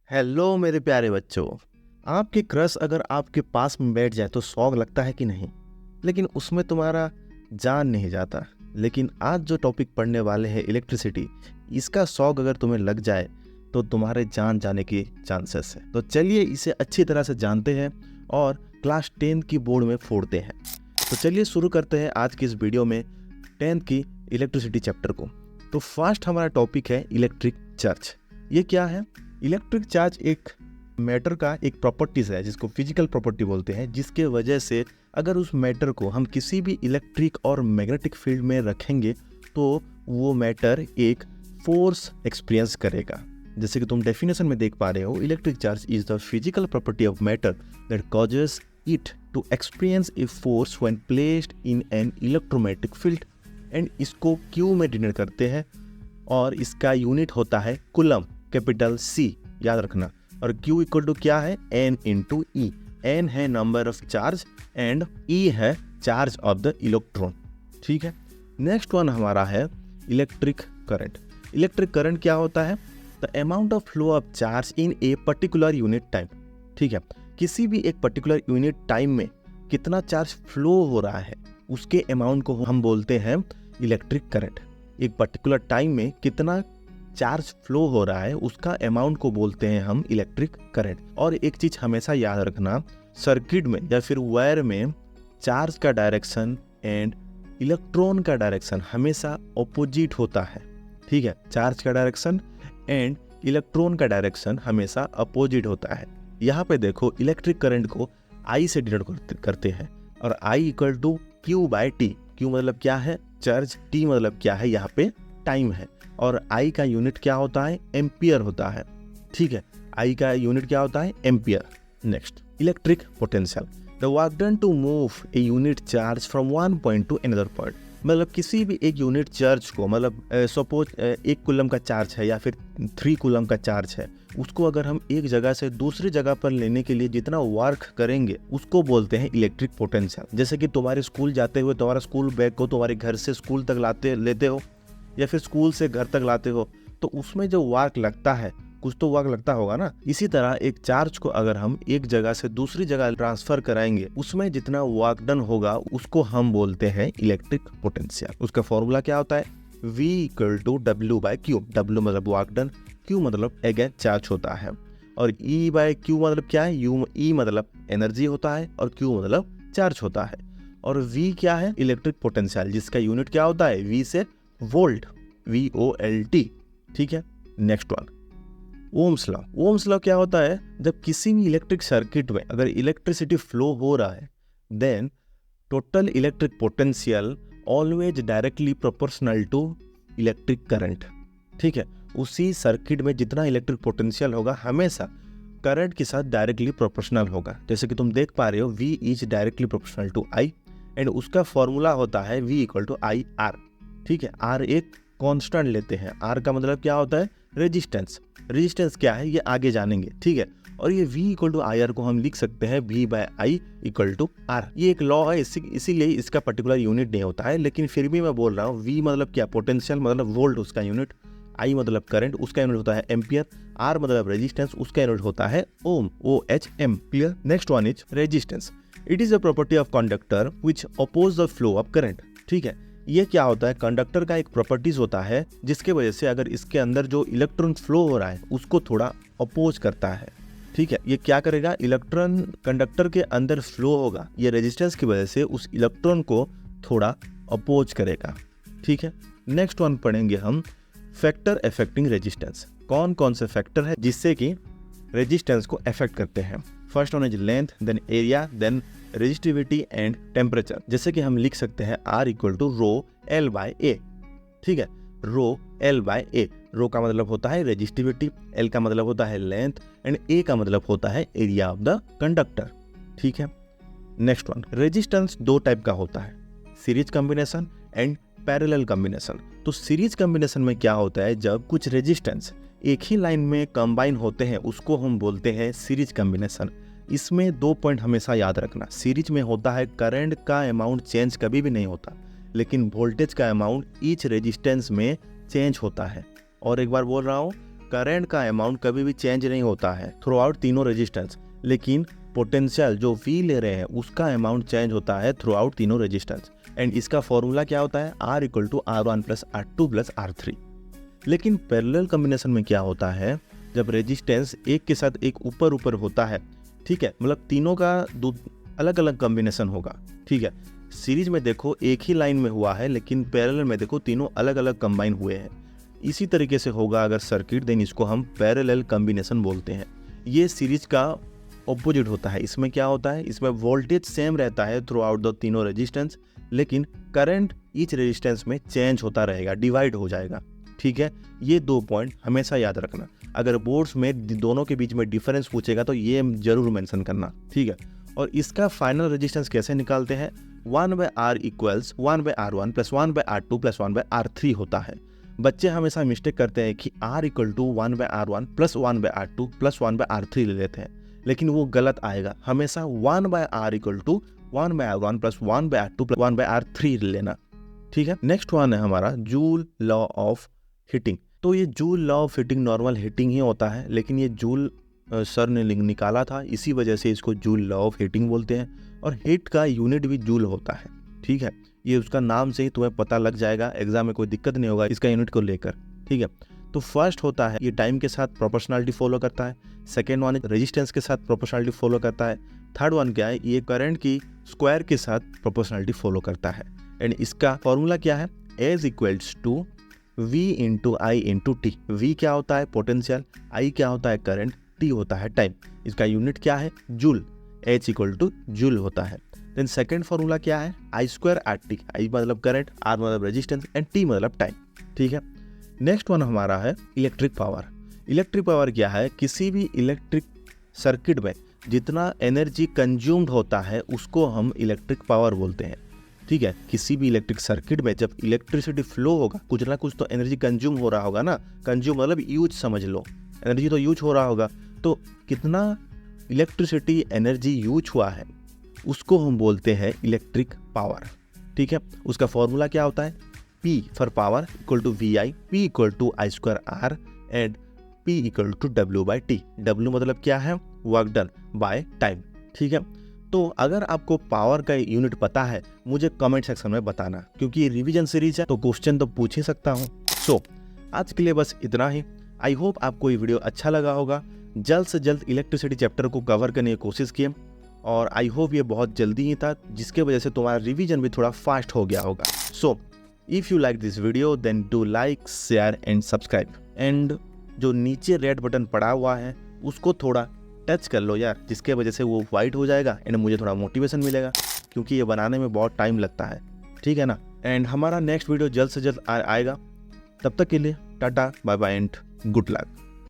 Hello मेरे प्यारे बच्चों। आपके क्रश अगर आपके पास में बैठ जाए तो शौक लगता है कि नहीं? लेकिन उसमें तुम्हारा जान नहीं जाता। लेकिन आज जो टॉपिक पढ़ने वाले हैं इलेक्ट्रिसिटी, इसका शौक अगर तुम्हें लग जाए तो तुम्हारे जान जाने की चांसेस है। तो चलिए इसे अच्छी तरह से जानते हैं और क्लास 10 की बोर्ड में फोड़ते हैं। तो चलिए शुरू करते हैं आज की इस वीडियो में 10th की इलेक्ट्रिसिटी चैप्टर को। तो फर्स्ट हमारा टॉपिक है इलेक्ट्रिक चार्ज। ये क्या है? इलेक्ट्रिक चार्ज एक मैटर का एक प्रॉपर्टीज है जिसको फिजिकल प्रॉपर्टी बोलते हैं, जिसके वजह से अगर उस मैटर को हम किसी भी इलेक्ट्रिक और मैग्नेटिक फील्ड में रखेंगे तो वो मैटर एक फोर्स एक्सपीरियंस करेगा। जैसे कि तुम डेफिनेशन में देख पा रहे हो, electric charge is the physical property of matter that causes it to experience a force when placed in an electromagnetic field. And इसको क्यू में डिनोट करते हैं और इसका यूनिट होता है कूलम, कैपिटल C, याद रखना। और Q इक्वल टू क्या है? N into E। N है number of charge and E है चार्ज ऑफ द इलेक्ट्रॉन। ठीक है। नेक्स्ट वन हमारा है इलेक्ट्रिक करंट। इलेक्ट्रिक करंट क्या होता है? The amount of flow of charge in a particular unit time. ठीक है, किसी भी एक पर्टिकुलर यूनिट टाइम में कितना चार्ज फ्लो हो रहा है उसके अमाउंट को हम बोलते हैं इलेक्ट्रिक करंट। एक पर्टिकुलर टाइम में कितना चार्ज फ्लो हो रहा है उसका अमाउंट को बोलते हैं हम इलेक्ट्रिक करंट। और एक चीज हमेशा याद रखना, सर्किट में या फिर वायर में चार्ज का डायरेक्शन एंड इलेक्ट्रॉन का डायरेक्शन हमेशा ऑपोजिट होता है। ठीक है, चार्ज का डायरेक्शन एंड इलेक्ट्रॉन का डायरेक्शन हमेशा अपोजिट होता है। यहाँ पे देखो, इलेक्ट्रिक करंट को I से डिनोट करते हैं और I equal to Q by T. Q मतलब क्या है? चार्ज। T मतलब क्या है? यहाँ पे टाइम है। और I का यूनिट क्या होता है? एम्पियर होता है। ठीक है, I का यूनिट क्या होता है? Ampere. Next, electric potential. The work done to move a unit charge from one point to another point. मतलब किसी भी एक यूनिट चार्ज को, मतलब सपोज 1 कूलम का चार्ज है या फिर 3 कूलम का चार्ज है, उसको अगर हम एक जगह से दूसरी जगह पर लेने के लिए जितना वर्क करेंगे उसको बोलते हैं इलेक्ट्रिक पोटेंशियल। जैसे कि तुम्हारे स्कूल जाते हुए तुम्हारा स्कूल बैग को तुम्हारे घर से स्कूल तक लेते हो या फिर स्कूल से घर तक लाते हो, तो उसमें जो वर्क लगता है, कुछ तो वर्क लगता होगा ना। इसी तरह एक चार्ज को अगर हम एक जगह से दूसरी जगह ट्रांसफर कराएंगे, उसमें जितना वर्क डन होगा उसको हम बोलते हैं इलेक्ट्रिक पोटेंशियल। उसका फॉर्मूला क्या होता है? V equal to W by Q. W मतलब वर्क डन, Q मतलब अगेन चार्ज होता है, और E बाई क्यू मतलब क्या है? E मतलब एनर्जी होता है और Q मतलब चार्ज होता है। और V क्या है? इलेक्ट्रिक पोटेंशियल, जिसका यूनिट क्या होता है? V से वोल्ट, VOLT। ठीक है। Next one, Ohm's law. Ohm's law क्या होता है? जब किसी भी इलेक्ट्रिक सर्किट में अगर इलेक्ट्रिसिटी फ्लो हो रहा है, then total electric potential always directly proportional to electric current. ठीक है, उसी सर्किट में जितना इलेक्ट्रिक पोटेंशियल होगा हमेशा करंट के साथ डायरेक्टली प्रोपोर्शनल होगा। जैसे कि तुम देख पा रहे हो, V is directly proportional to I and उसका फॉर्मूला होता है V इक्वल टू IR। ठीक है, R एक कांस्टेंट लेते हैं। R का मतलब क्या होता है? रेजिस्टेंस। रेजिस्टेंस क्या है ये आगे जानेंगे। ठीक है, और ये V इक्वल टू IR को हम लिख सकते हैं V by I equal to R। ये एक लॉ है, इसीलिए इसका पर्टिकुलर यूनिट नहीं होता है, लेकिन फिर भी मैं बोल रहा हूँ V मतलब क्या? पोटेंशियल मतलब वोल्ट उसका यूनिट, I मतलब करंट उसका यूनिट होता है एम्पियर, R मतलब रेजिस्टेंस उसका यूनिट होता है ohm, OHM। Clear? Next one is resistance. It is a property of conductor which oppose the flow of current. ठीक है, ये क्या होता है? कंडक्टर का एक प्रॉपर्टीज होता है जिसके वजह से अगर इसके अंदर जो इलेक्ट्रॉन फ्लो हो रहा है उसको थोड़ा अपोज करता है। ठीक है, ये क्या करेगा? इलेक्ट्रॉन कंडक्टर के अंदर फ्लो होगा, ये रेजिस्टेंस की वजह से उस इलेक्ट्रॉन को थोड़ा अपोज करेगा। ठीक है। नेक्स्ट वन पढ़ेंगे हम, फैक्टर अफेक्टिंग रेजिस्टेंस। कौन कौन से फैक्टर है जिससे कि रेजिस्टेंस को अफेक्ट करते हैं? First one is length, then area, then resistivity and temperature. जैसे कि हम लिख सकते हैं R equal to rho L by A। ठीक है, rho L by A। Rho का मतलब होता है रेजिस्टिविटी, L का मतलब होता है लेंथ एंड A का मतलब होता है एरिया ऑफ द कंडक्टर। ठीक है। नेक्स्ट वन, रेजिस्टेंस 2 टाइप का होता है, series combination and parallel combination. तो सीरीज कॉम्बिनेशन में क्या होता है? जब कुछ रेजिस्टेंस एक ही लाइन में कंबाइन होते हैं उसको हम बोलते हैं सीरीज कॉम्बिनेशन। इसमें 2 पॉइंट हमेशा याद रखना। सीरीज में होता है करंट का अमाउंट चेंज कभी भी नहीं होता, लेकिन वोल्टेज का अमाउंट ईच रेजिस्टेंस में चेंज होता है। और एक बार बोल रहा हूँ, करंट का अमाउंट कभी भी चेंज नहीं होता है थ्रू आउट तीनों रेजिस्टेंस, लेकिन पोटेंशियल जो V ले रहे हैं उसका अमाउंट चेंज होता है थ्रू आउट तीनों रेजिस्टेंस। एंड इसका फॉर्मूला क्या होता है, R equal to R1 plus R2 plus R3। लेकिन पैरेलल कॉम्बिनेशन में क्या होता है, जब रेजिस्टेंस एक के साथ एक ऊपर ऊपर होता है, ठीक है, मतलब तीनों का अलग अलग कॉम्बिनेशन होगा, ठीक है। सीरीज में देखो एक ही लाइन में हुआ है, लेकिन पैरेलल में देखो तीनों अलग अलग कंबाइन हुए हैं। इसी तरीके से होगा अगर सर्किट, देन इसको हम पैरेलल कॉम्बिनेशन बोलते हैं। ये सीरीज का ऑपोजिट होता है। इसमें क्या होता है, इसमें वोल्टेज सेम रहता है थ्रू आउट द तीनों रेजिस्टेंस, लेकिन करंट ईच रेजिस्टेंस में चेंज होता रहेगा, डिवाइड हो जाएगा, ठीक है। ये 2 पॉइंट हमेशा याद रखना। अगर बोर्ड्स में दोनों के बीच में डिफरेंस पूछेगा तो ये जरूर मेंशन करना, ठीक है। और इसका फाइनल रेजिस्टेंस कैसे निकालते हैं, 1/R equals 1/R1 plus 1/R2 plus 1/R3 होता है। बच्चे हमेशा मिस्टेक करते हैं कि R equal to 1/R1 plus 1/R2 plus 1/R3 ले लेते हैं, लेकिन वो गलत आएगा। हमेशा 1/R equal to 1/R1 plus 1/R2 plus 1/R3 लेना, ठीक है। नेक्स्ट वन है हमारा जूल लॉ ऑफ हीटिंग। तो ये Joule law of heating normal heating ही होता है, लेकिन ये जूल सर ने निकाला था, इसी वजह से इसको जूल लॉ ऑफ हीटिंग बोलते हैं। और हीट का यूनिट भी जूल होता है, ठीक है। ये उसका नाम से ही तुम्हें पता लग जाएगा, एग्जाम में कोई दिक्कत नहीं होगा इसका यूनिट को लेकर, ठीक है। तो फर्स्ट होता है ये टाइम के साथ प्रोपोर्शनलिटी फॉलो करता है। सेकेंड वन रेजिस्टेंस के साथ प्रोपोर्शनलिटी फॉलो करता है। थर्ड वन क्या है, ये करंट की स्क्वायर के साथ प्रोपोर्शनलिटी फॉलो करता है। एंड इसका फॉर्मूला क्या है, H equals to V into I into T. V क्या होता है पोटेंशियल, I क्या होता है करंट, T होता है टाइम। इसका यूनिट क्या है, joule, H equal two joule होता है। देन सेकेंड फॉर्मूला क्या है, I square R T. I मतलब करंट, R मतलब रेजिस्टेंस एंड T मतलब टाइम, ठीक है। नेक्स्ट वन हमारा है इलेक्ट्रिक पावर। इलेक्ट्रिक पावर क्या है, किसी भी इलेक्ट्रिक सर्किट में जितना एनर्जी कंज्यूम्ड होता है उसको हम इलेक्ट्रिक पावर बोलते हैं, ठीक है। किसी भी इलेक्ट्रिक सर्किट में जब इलेक्ट्रिसिटी फ्लो होगा, कुछ ना कुछ तो एनर्जी कंज्यूम हो रहा होगा ना। कंज्यूम मतलब यूज समझ लो, एनर्जी तो यूज हो रहा होगा। तो कितना इलेक्ट्रिसिटी एनर्जी यूज हुआ है उसको हम बोलते हैं इलेक्ट्रिक पावर, ठीक है। उसका फॉर्मूला क्या होता है, P for power equal to VI, P equal to I square R and P equal to W by T। W मतलब क्या है, वर्क डन बाय टाइम, ठीक है। तो अगर आपको पावर का यूनिट पता है मुझे कमेंट सेक्शन में बताना, क्योंकि ये रिवीजन सीरीज है तो क्वेश्चन तो पूछ ही सकता हूँ। सो आज के लिए बस इतना ही। आई होप आपको ये वीडियो अच्छा लगा होगा। जल्द से जल्द इलेक्ट्रिसिटी चैप्टर को कवर करने की कोशिश किए, और आई होप ये बहुत जल्दी ही था, जिसके वजह से तुम्हारा रिवीजन भी थोड़ा फास्ट हो गया होगा। So if you like this video then do like, share and subscribe. And जो नीचे रेड बटन पड़ा हुआ है उसको थोड़ा टच कर लो यार, जिसके वजह से वो वाइट हो जाएगा एंड मुझे थोड़ा मोटिवेशन मिलेगा, क्योंकि ये बनाने में बहुत टाइम लगता है, ठीक है ना। एंड हमारा नेक्स्ट वीडियो जल्द से जल्द आएगा। तब तक के लिए tata bye bye and good luck.